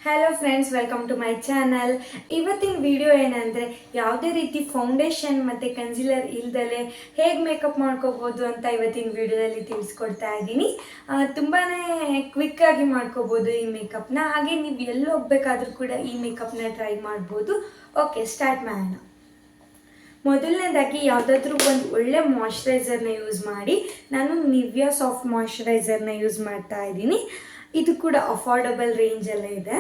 Hello friends, welcome to my channel. ಇವತ್ತಿನ video ಏನಂದರೆ ಯಾವುದೇ ರೀತಿ ಫೌಂಡೇಶನ್ ಮತ್ತು ಕನ್ಸಿಲರ್ ಇಲ್ದಲೆ ಹೇಗೆ ಮೇಕಪ್ ಮಾಡ್ಕೋಬೋದು ಅಂತ ಇವತ್ತಿನ ವಿಡಿಯೋದಲ್ಲಿ ತಿಳಿಸ್ಕೊಡ್ತಾ ಇದ್ದೀನಿ. ತುಂಬಾ ಕ್ವಿಕ್ಕಾಗಿ ಮಾಡ್ಕೋಬೋದು ಈ ಮೇಕಪ್ನ. ಹಾಗೆ ನೀವು ಎಲ್ಲಿ ಹೋಗ್ಬೇಕಾದ್ರೂ ಕೂಡ ಈ ಮೇಕಪ್ನ ಟ್ರೈ ಮಾಡ್ಬೋದು. ಓಕೆ, ಸ್ಟಾರ್ಟ್ ಮಾಡೋಣ. ಮೊದಲನೇದಾಗಿ ಯಾವುದಾದ್ರೂ ಒಂದು ಒಳ್ಳೆ ಮಾಯ್ಶ್ಚರೈಸರ್ನ ಯೂಸ್ ಮಾಡಿ. ನಾನು ನಿವ್ಯಾ ಸಾಫ್ಟ್ ಮಾಯ್ಶ್ಚರೈಸರ್ನ ಯೂಸ್ ಮಾಡ್ತಾ ಇದ್ದೀನಿ. ಇದು ಕೂಡ ಅಫೋರ್ಡಬಲ್ ರೇಂಜಲ್ಲೇ ಇದೆ.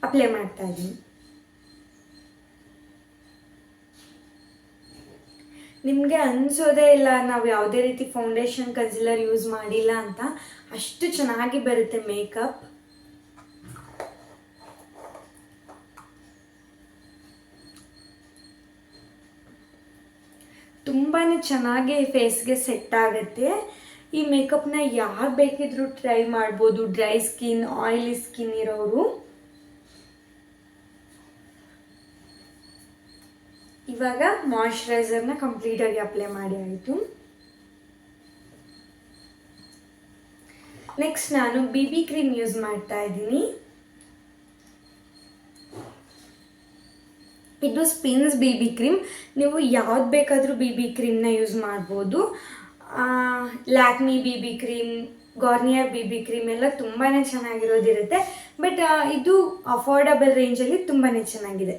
ಅಪ್ಲೈ ಮಾಡ್ತಾ ಇದ್ದೀನಿ. ನಿಮಗೆ ಅನಿಸೋದೇ ಇಲ್ಲ ನಾವು ಯಾವುದೇ ರೀತಿ ಫೌಂಡೇಶನ್ ಕನ್ಸಿಲರ್ ಯೂಸ್ ಮಾಡಿಲ್ಲ ಅಂತ. ಅಷ್ಟು ಚೆನ್ನಾಗಿ ಬರುತ್ತೆ ಮೇಕಪ್. ತುಂಬಾ ಚೆನ್ನಾಗಿ ಫೇಸ್ಗೆ ಸೆಟ್ ಆಗುತ್ತೆ. ಈ ಮೇಕಪ್ನ ಯಾರು ಬೇಕಿದ್ರೂ ಟ್ರೈ ಮಾಡ್ಬೋದು. ಡ್ರೈ ಸ್ಕಿನ್, ಆಯಿಲಿ ಸ್ಕಿನ್ ಇರೋರು. ಇವಾಗ ಮಾಯ್ಶ್ಚರೈಸರ್ನ ಕಂಪ್ಲೀಟಾಗಿ ಅಪ್ಲೈ ಮಾಡಿ ಆಯಿತು. ನೆಕ್ಸ್ಟ್ ನಾನು BB ಕ್ರೀಮ್ ಯೂಸ್ ಮಾಡ್ತಾ ಇದ್ದೀನಿ. ಇದು ಸ್ಪಿನ್ಸ್ BB ಕ್ರೀಮ್. ನೀವು ಯಾವ್ದು ಬೇಕಾದರೂ BB ಕ್ರೀಮ್ನ ಯೂಸ್ ಮಾಡ್ಬೋದು. Lakme BB cream, Garnier BB cream ಎಲ್ಲ ತುಂಬಾ ಚೆನ್ನಾಗಿರೋದಿರುತ್ತೆ. ಬಟ್ ಇದು ಅಫೋರ್ಡಬಲ್ ರೇಂಜಲ್ಲಿ ತುಂಬಾ ಚೆನ್ನಾಗಿದೆ.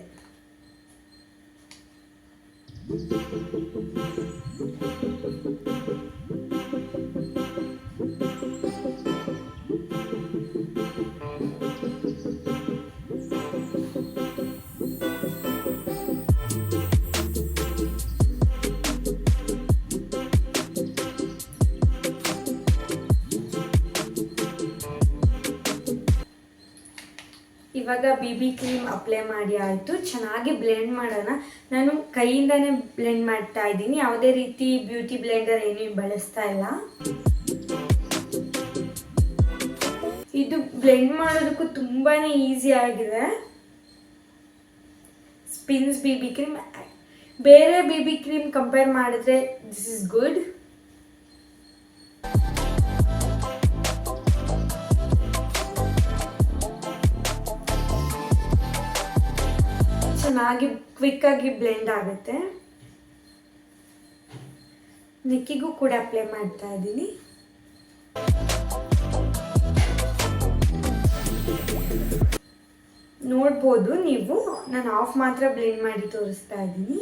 ಇವಾಗ BB ಕ್ರೀಮ್ ಅಪ್ಲೈ ಮಾಡಿ ಆಯಿತು. ಚೆನ್ನಾಗಿ ಬ್ಲೆಂಡ್ ಮಾಡೋಣ. ನಾನು ಕೈಯಿಂದನೇ ಬ್ಲೆಂಡ್ ಮಾಡ್ತಾ ಇದ್ದೀನಿ. ಯಾವುದೇ ರೀತಿ ಬ್ಯೂಟಿ ಬ್ಲೆಂಡರ್ ಏನೂ ಬಳಸ್ತಾ ಇಲ್ಲ. ಇದು ಬ್ಲೆಂಡ್ ಮಾಡೋದಕ್ಕೂ ತುಂಬಾ ಈಸಿ ಆಗಿದೆ. ಸ್ಪಿನ್ಸ್ BB ಕ್ರೀಮ್ ಬೇರೆ BB ಕ್ರೀಮ್ ಕಂಪೇರ್ ಮಾಡಿದ್ರೆ ದಿಸ್ ಇಸ್ ಗುಡ್. ಚೆನ್ನಾಗಿ ಕ್ವಿಕ್ಕಾಗಿ ಬ್ಲೆಂಡ್ ಆಗುತ್ತೆ. ನೆಕ್ಕಿಗೂ ಕೂಡ ಅಪ್ಲೈ ಮಾಡ್ತಾ ಇದ್ದೀನಿ. ನೋಡ್ಬೋದು ನೀವು, ನಾನು ಆಫ್ ಮಾತ್ರ ಬ್ಲೆಂಡ್ ಮಾಡಿ ತೋರಿಸ್ತಾ ಇದ್ದೀನಿ.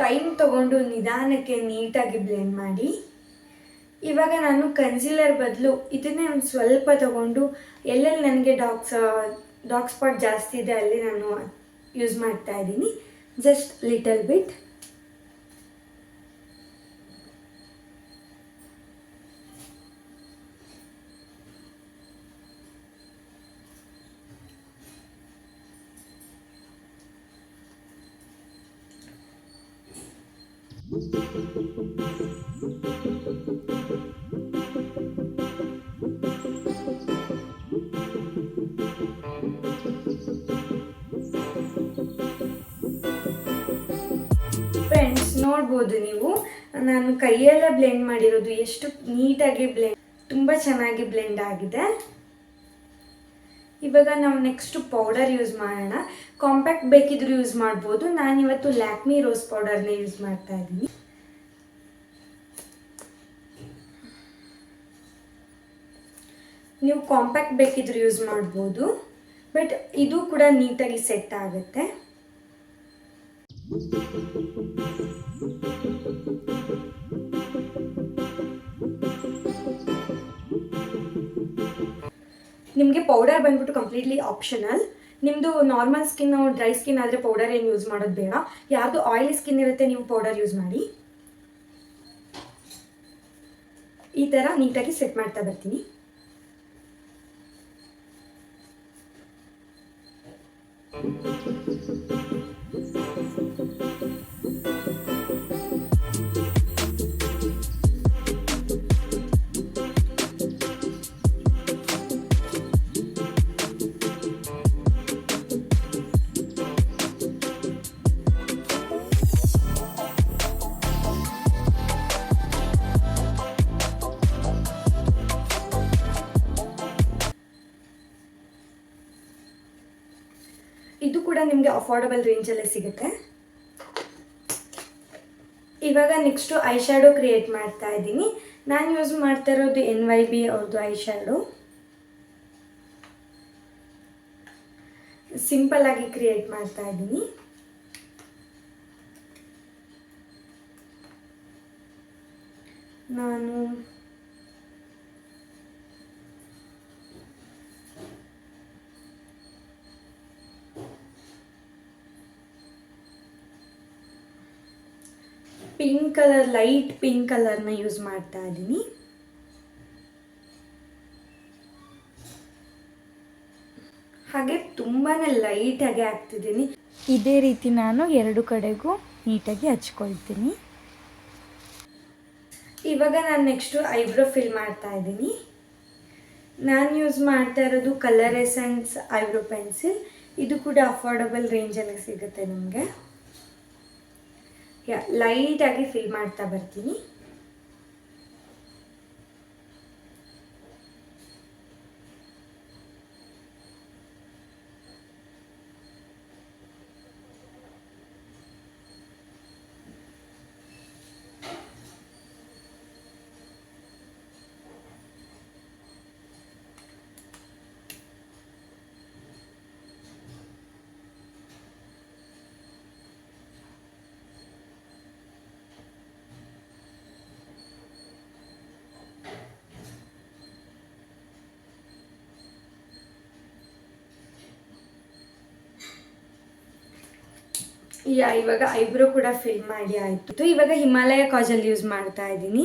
ಟೈಮ್ ತಗೊಂಡು ನಿಧಾನಕ್ಕೆ ನೀಟಾಗಿ ಬ್ಲೆಂಡ್ ಮಾಡಿ. ಇವಾಗ ನಾನು ಕನ್ಸಿಲರ್ ಬದಲು ಇದನ್ನೇ ಒಂದು ಸ್ವಲ್ಪ ತಗೊಂಡು ಎಲ್ಲೆಲ್ಲಿ ನನಗೆ ಡಾರ್ಕ್ ಸ್ಪಾಟ್ ಜಾಸ್ತಿ ಇದೆ ಅಲ್ಲಿ ನಾನು ಯೂಸ್ ಮಾಡ್ತಾ ಇದ್ದೀನಿ. Just little bit. ಫ್ರೆಂಡ್ಸ್, ನೋಡ್ಬೋದು ನೀವು, ನಾನು ಕೈಯೆಲ್ಲ ಬ್ಲೆಂಡ್ ಮಾಡಿರೋದು ಎಷ್ಟು ನೀಟಾಗಿ ತುಂಬ ಚೆನ್ನಾಗಿ ಬ್ಲೆಂಡ್ ಆಗಿದೆ. ಇವಾಗ ನಾವು ನೆಕ್ಸ್ಟ್ ಪೌಡರ್ ಯೂಸ್ ಮಾಡೋಣ. ಕಾಂಪ್ಯಾಕ್ಟ್ ಬೇಕಿದ್ರೂ ಯೂಸ್ ಮಾಡ್ಬೋದು. ನಾನಿವತ್ತು ಲ್ಯಾಕ್ಮಿ ರೋಸ್ ಪೌಡರ್ನ ಯೂಸ್ ಮಾಡ್ತಾ ಇದ್ದೀನಿ. ನೀವು ಕಾಂಪ್ಯಾಕ್ಟ್ ಬೇಕಿದ್ರೂ ಯೂಸ್ ಮಾಡ್ಬೋದು. ಬಟ್ ಇದು ಕೂಡ ನೀಟಾಗಿ ಸೆಟ್ ಆಗುತ್ತೆ. ನಿಮಗೆ ಪೌಡರ್ ಬಂದ್ಬಿಟ್ಟು ಕಂಪ್ಲೀಟ್ಲಿ ಆಪ್ಷನಲ್. ನಿಮ್ಮದು ನಾರ್ಮಲ್ ಸ್ಕಿನ್, ಡ್ರೈ ಸ್ಕಿನ್ ಆದರೆ ಪೌಡರ್ ಏನು ಯೂಸ್ ಮಾಡೋದು ಬೇಡ. ಯಾರ್ದು ಆಯಿಲಿ ಸ್ಕಿನ್ ಇರುತ್ತೆ ನೀವು ಪೌಡರ್ ಯೂಸ್ ಮಾಡಿ. ಈ ಥರ ನೀಟಾಗಿ ಸೆಟ್ ಮಾಡ್ತಾ ಬರ್ತೀನಿ. ಇದು ಕೂಡ ನಿಮಗೆ ಅಫೋರ್ಡಬಲ್ ರೇಂಜಲ್ಲೇ ಸಿಗುತ್ತೆ. ಇವಾಗ ನೆಕ್ಸ್ಟು ಐ ಶ್ಯಾಡೋ ಕ್ರಿಯೇಟ್ ಮಾಡ್ತಾ ಇದ್ದೀನಿ. ನಾನು ಯೂಸ್ ಮಾಡ್ತಾ ಇರೋದು NYB ಅವ್ರದ್ದು ಐ ಶ್ಯಾಡೋ. ಸಿಂಪಲ್ ಆಗಿ ಕ್ರಿಯೇಟ್ ಮಾಡ್ತಾ ಇದ್ದೀನಿ. ನಾನು ಪಿಂಕ್ ಕಲರ್, ಲೈಟ್ ಪಿಂಕ್ ಕಲರ್ನ ಯೂಸ್ ಮಾಡ್ತಾ ಇದ್ದೀನಿ. ಹಾಗೆ ತುಂಬಾ ಲೈಟಾಗಿ ಹಾಕ್ತಿದ್ದೀನಿ. ಇದೇ ರೀತಿ ನಾನು ಎರಡು ಕಡೆಗೂ ನೀಟಾಗಿ ಹಚ್ಕೊಳ್ತೀನಿ. ಇವಾಗ ನಾನು ನೆಕ್ಸ್ಟು ಐಬ್ರೋ ಫಿಲ್ ಮಾಡ್ತಾ ಇದ್ದೀನಿ. ನಾನು ಯೂಸ್ ಮಾಡ್ತಾ ಇರೋದು ಕಲರ್ ಎಸೆನ್ಸ್ ಐಬ್ರೋ ಪೆನ್ಸಿಲ್. ಇದು ಕೂಡ ಅಫೋರ್ಡಬಲ್ ರೇಂಜಲ್ಲಿ ಸಿಗುತ್ತೆ ನಿಮಗೆ. ಲೈಟಾಗಿ ಫಿಲ್ ಮಾಡ್ತಾ ಬರ್ತೀನಿ. ಇವಾಗ ಐಬ್ರೋ ಕೂಡ ಫಿಲ್ ಮಾಡಿ ಆಯಿತು. ಇವಾಗ ಹಿಮಾಲಯ ಕಾಜಲ್ ಯೂಸ್ ಮಾಡ್ತಾ ಇದ್ದೀನಿ.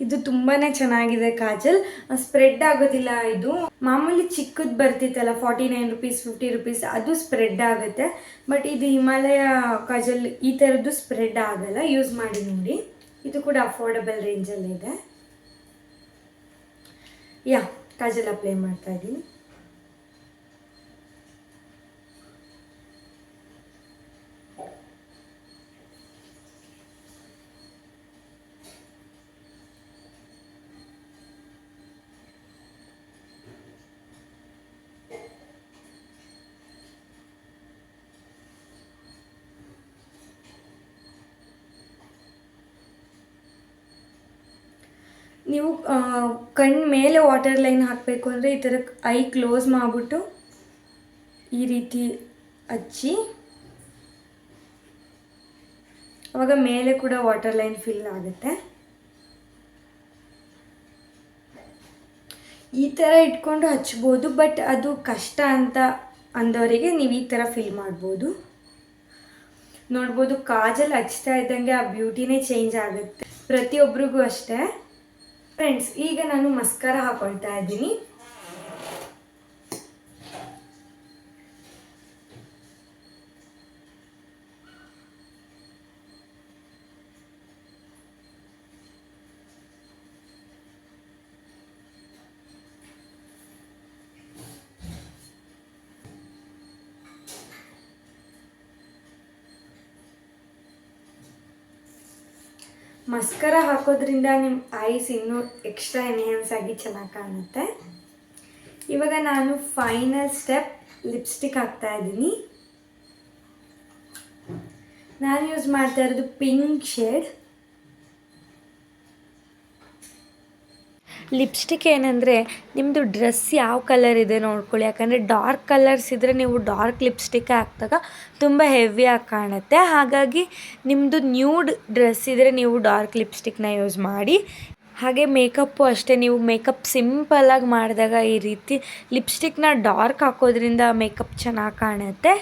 ಇದು ತುಂಬಾ ಚೆನ್ನಾಗಿದೆ ಕಾಜಲ್, ಸ್ಪ್ರೆಡ್ ಆಗೋದಿಲ್ಲ. ಇದು ಮಾಮೂಲಿ ಚಿಕ್ಕದು ಬರ್ತಿತ್ತಲ್ಲ 49 ರುಪೀಸ್ 50 ರುಪೀಸ್, ಅದು ಸ್ಪ್ರೆಡ್ ಆಗುತ್ತೆ. ಬಟ್ ಇದು ಹಿಮಾಲಯ ಕಾಜಲ್ ಈ ಥರದ್ದು ಸ್ಪ್ರೆಡ್ ಆಗಲ್ಲ. ಯೂಸ್ ಮಾಡಿ ನೋಡಿ. ಇದು ಕೂಡ ಅಫೋರ್ಡಬಲ್ ರೇಂಜಲ್ಲಿದೆ. ಕಾಜಲ್ ಅಪ್ಲೈ ಮಾಡ್ತಾ ಇದ್ದೀನಿ. ನೀವು ಕಣ್ಣು ಮೇಲೆ ವಾಟರ್ ಲೈನ್ ಹಾಕಬೇಕು ಅಂದರೆ ಈ ಥರ ಐ ಕ್ಲೋಸ್ ಮಾಡಿಬಿಟ್ಟು ಈ ರೀತಿ ಹಚ್ಚಿ, ಆವಾಗ ಮೇಲೆ ಕೂಡ ವಾಟರ್ ಲೈನ್ ಫಿಲ್ ಆಗುತ್ತೆ. ಈ ಥರ ಇಟ್ಕೊಂಡು ಹಚ್ಬೋದು, ಬಟ್ ಅದು ಕಷ್ಟ ಅಂತ ಅಂದವರಿಗೆ ನೀವು ಈ ಥರ ಫಿಲ್ ಮಾಡ್ಬೋದು. ನೋಡ್ಬೋದು ಕಾಜಲ್ ಹಚ್ತಾ ಇದ್ದಂಗೆ ಆ ಬ್ಯೂಟಿನೇ ಚೇಂಜ್ ಆಗುತ್ತೆ, ಪ್ರತಿಯೊಬ್ಬರಿಗೂ ಅಷ್ಟೇ. ಫ್ರೆಂಡ್ಸ್, ಈಗ ನಾನು ಮಸ್ಕರ ಹಾಕೊಳ್ತಾ ಇದ್ದೀನಿ. ಮಸ್ಕರ ಹಾಕೋದ್ರಿಂದ ನಿಮ್ಮ ಐಸ್ ಇನ್ನೂ ಎಕ್ಸ್ಟ್ರಾ ಎನ್ಹ್ಯಾನ್ಸ್ ಆಗಿ ಚೆನ್ನಾಗಿ ಕಾಣುತ್ತೆ. ಇವಾಗ ನಾನು ಫೈನಲ್ ಸ್ಟೆಪ್ ಲಿಪ್ಸ್ಟಿಕ್ ಹಾಕ್ತಾ ಇದ್ದೀನಿ. ನಾನು ಯೂಸ್ ಮಾಡ್ತಾ ಇರೋದು ಪಿಂಕ್ ಶೇಡ್. ಲಿಪ್ಸ್ಟಿಕ್ ಏನಂದರೆ ನಿಮ್ಮದು ಡ್ರೆಸ್ ಯಾವ ಕಲರ್ ಇದೆ ನೋಡ್ಕೊಳ್ಳಿ. ಯಾಕಂದರೆ ಡಾರ್ಕ್ ಕಲರ್ಸ್ ಇದ್ದರೆ ನೀವು ಡಾರ್ಕ್ ಲಿಪ್ಸ್ಟಿಕ್ ಹಾಕಿದಾಗ ತುಂಬ ಹೆವಿಯಾಗಿ ಕಾಣುತ್ತೆ. ಹಾಗಾಗಿ ನಿಮ್ಮದು ನ್ಯೂಡ್ ಡ್ರೆಸ್ ಇದ್ದರೆ ನೀವು ಡಾರ್ಕ್ ಲಿಪ್ಸ್ಟಿಕ್ನ ಯೂಸ್ ಮಾಡಿ. ಹಾಗೆ ಮೇಕಪ್ಪು ಅಷ್ಟೇ, ನೀವು ಮೇಕಪ್ ಸಿಂಪಲ್ಲಾಗಿ ಮಾಡಿದಾಗ ಈ ರೀತಿ ಲಿಪ್ಸ್ಟಿಕ್ನ ಡಾರ್ಕ್ ಹಾಕೋದ್ರಿಂದ ಮೇಕಪ್ ಚೆನ್ನಾಗಿ ಕಾಣುತ್ತೆ.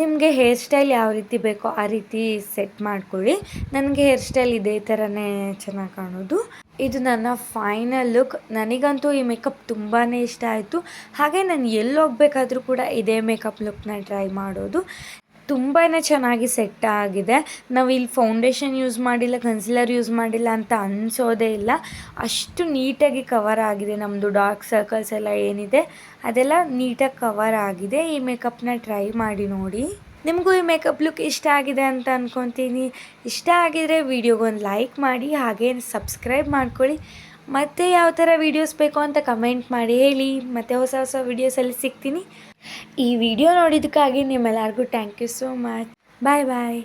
ನಿಮಗೆ ಹೇರ್ ಸ್ಟೈಲ್ ಯಾವ ರೀತಿ ಬೇಕೋ ಆ ರೀತಿ ಸೆಟ್ ಮಾಡ್ಕೊಳ್ಳಿ. ನನಗೆ ಹೇರ್ ಸ್ಟೈಲ್ ಇದೇ ಥರನೇ ಚೆನ್ನಾಗಿ ಕಾಣೋದು. ಇದು ನನ್ನ ಫೈನಲ್ ಲುಕ್. ನನಗಂತೂ ಈ ಮೇಕಪ್ ತುಂಬಾ ಇಷ್ಟ ಆಯಿತು. ಹಾಗೆ ನಾನು ಎಲ್ಲಿ ಹೋಗ್ಬೇಕಾದ್ರೂ ಕೂಡ ಇದೇ ಮೇಕಪ್ ಲುಕ್ನ ಟ್ರೈ ಮಾಡೋದು. ತುಂಬಾ ಚೆನ್ನಾಗಿ ಸೆಟ್ ಆಗಿದೆ. ನಾವು ಇಲ್ಲಿ ಫೌಂಡೇಶನ್ ಯೂಸ್ ಮಾಡಿಲ್ಲ, ಕನ್ಸಿಲರ್ ಯೂಸ್ ಮಾಡಿಲ್ಲ ಅಂತ ಅನಿಸೋದೇ ಇಲ್ಲ. ಅಷ್ಟು ನೀಟಾಗಿ ಕವರ್ ಆಗಿದೆ. ನಮ್ಮದು ಡಾರ್ಕ್ ಸರ್ಕಲ್ಸ್ ಎಲ್ಲ ಏನಿದೆ ಅದೆಲ್ಲ ನೀಟಾಗಿ ಕವರ್ ಆಗಿದೆ. ಈ ಮೇಕಪ್ನ ಟ್ರೈ ಮಾಡಿ ನೋಡಿ. ನಿಮಗೂ ಈ ಮೇಕಪ್ ಲುಕ್ ಇಷ್ಟ ಆಗಿದೆ ಅಂತ ಅಂದ್ಕೊತೀನಿ. ಇಷ್ಟ ಆಗಿದರೆ ವಿಡಿಯೋಗೊಂದು ಲೈಕ್ ಮಾಡಿ, ಹಾಗೆ ಸಬ್ಸ್ಕ್ರೈಬ್ ಮಾಡ್ಕೊಳ್ಳಿ. ಮತ್ತು ಯಾವ ಥರ ವೀಡಿಯೋಸ್ ಬೇಕು ಅಂತ ಕಮೆಂಟ್ ಮಾಡಿ ಹೇಳಿ. ಮತ್ತು ಹೊಸ ಹೊಸ ವೀಡಿಯೋಸಲ್ಲಿ ಸಿಗ್ತೀನಿ. ಈ ವಿಡಿಯೋ ನೋಡಿದ್ದಕ್ಕಾಗಿ ನಿಮ್ಮೆಲ್ಲರಿಗೂ thank you so much. Bye bye.